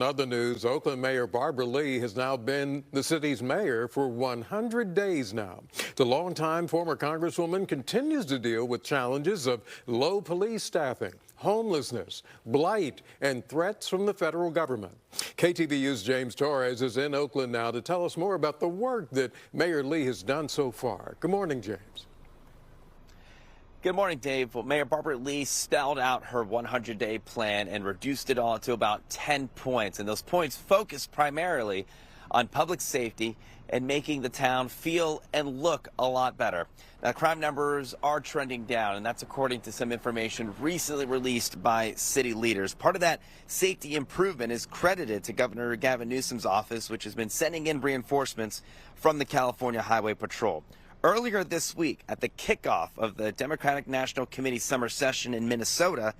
Other news, Oakland Mayor Barbara Lee has now been the city's mayor for 100 days now. The longtime former Congresswoman continues to deal with challenges of low police staffing, homelessness, blight, and threats from the federal government. KTVU's James Torres is in Oakland now to tell us more about the work that Mayor Lee has done so far. Good morning, James. Good morning, Dave. Well, Mayor Barbara Lee spelled out her 100-day plan and reduced it all to about 10 points. And those points focus primarily on public safety and making the town feel and look a lot better. Now, crime numbers are trending down, and that's according to some information recently released by city leaders. Part of that safety improvement is credited to Governor Gavin Newsom's office, which has been sending in reinforcements from the California Highway Patrol. Earlier this week, at the kickoff of the Democratic National Committee summer session in Minnesota,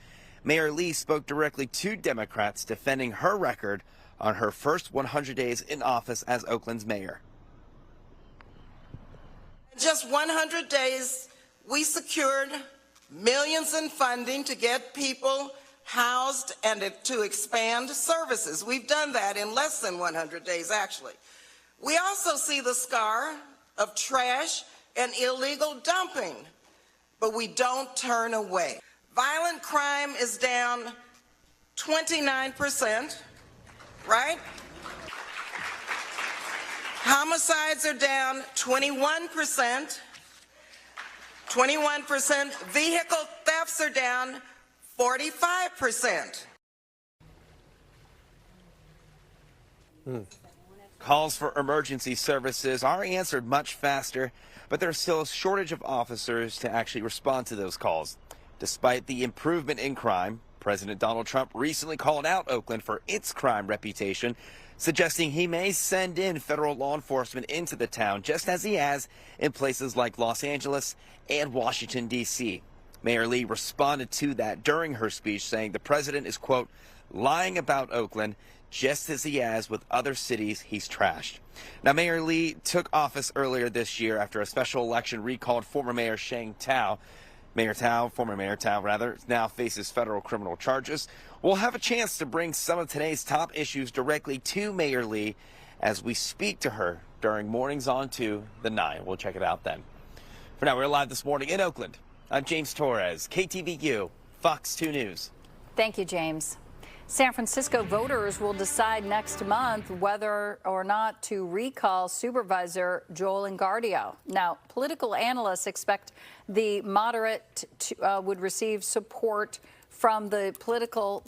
Mayor Lee spoke directly to Democrats defending her record on her first 100 days in office as Oakland's mayor. In just 100 days, we secured millions in funding to get people housed and to expand services. We've done that in less than 100 days, actually. We also see the scar of trash and illegal dumping, but we don't turn away. Violent crime is down 29%, right? Homicides are down 21%. 21%. Vehicle thefts are down 45%. Calls for emergency services are answered much faster, but there's still a shortage of officers to actually respond to those calls. Despite the improvement in crime, President Donald Trump recently called out Oakland for its crime reputation, suggesting he may send in federal law enforcement into the town, just as he has in places like Los Angeles and Washington, D.C. Mayor Lee responded to that during her speech, saying the president is, quote, lying about Oakland, just as he has with other cities he's trashed. Now, Mayor Lee took office earlier this year after a special election recalled former Mayor Sheng Tao. Former Mayor Tao, now faces federal criminal charges. We'll have a chance to bring some of today's top issues directly to Mayor Lee as we speak to her during Mornings on 2, the 9. We'll check it out then. For now, we're live this morning in Oakland. I'm James Torres, KTVU, Fox 2 News. Thank you, James. San Francisco voters will decide next month whether or not to recall Supervisor Joel Engardio. Now, political analysts expect the moderate would receive support from the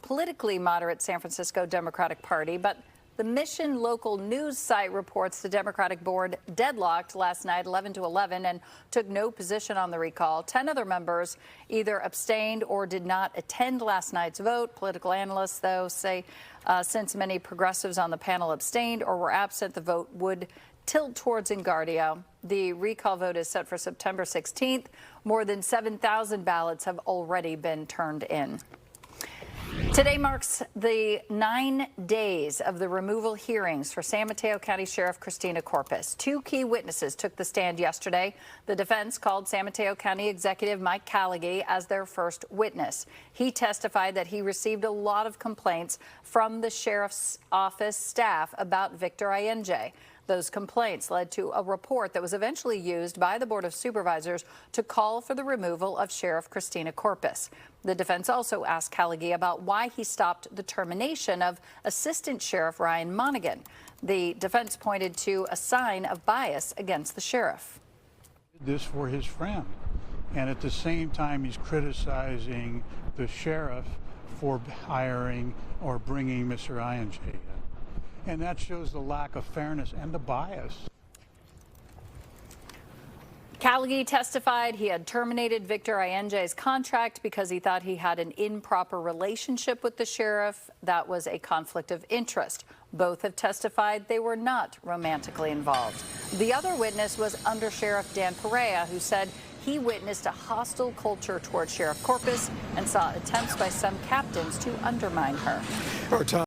politically moderate San Francisco Democratic Party, but the Mission local news site reports the Democratic board deadlocked last night 11-11 and took no position on the recall. 10 other members either abstained or did not attend last night's vote. Political analysts, though, say since many progressives on the panel abstained or were absent, the vote would tilt towards Engardio. The recall vote is set for September 16th. More than 7,000 ballots have already been turned in. Today marks the 9 days of the removal hearings for San Mateo County Sheriff Christina Corpus. Two key witnesses took the stand yesterday. The defense called San Mateo County Executive Mike Callaghy as their first witness. He testified that he received a lot of complaints from the sheriff's office staff about Victor Allende. Those complaints led to a report that was eventually used by the Board of Supervisors to call for the removal of Sheriff Christina Corpus. The defense also asked Callaghy about why he stopped the termination of Assistant Sheriff Ryan Monaghan. The defense pointed to a sign of bias against the sheriff. This for his friend, and at the same time he's criticizing the sheriff for hiring or bringing Mr. Allende in. And that shows the lack of fairness and the bias. Callaghy testified he had terminated Victor Allende's contract because he thought he had an improper relationship with the sheriff. That was a conflict of interest. Both have testified they were not romantically involved. The other witness was Under Sheriff Dan Perea, who said he witnessed a hostile culture toward Sheriff Corpus and saw attempts by some captains to undermine her.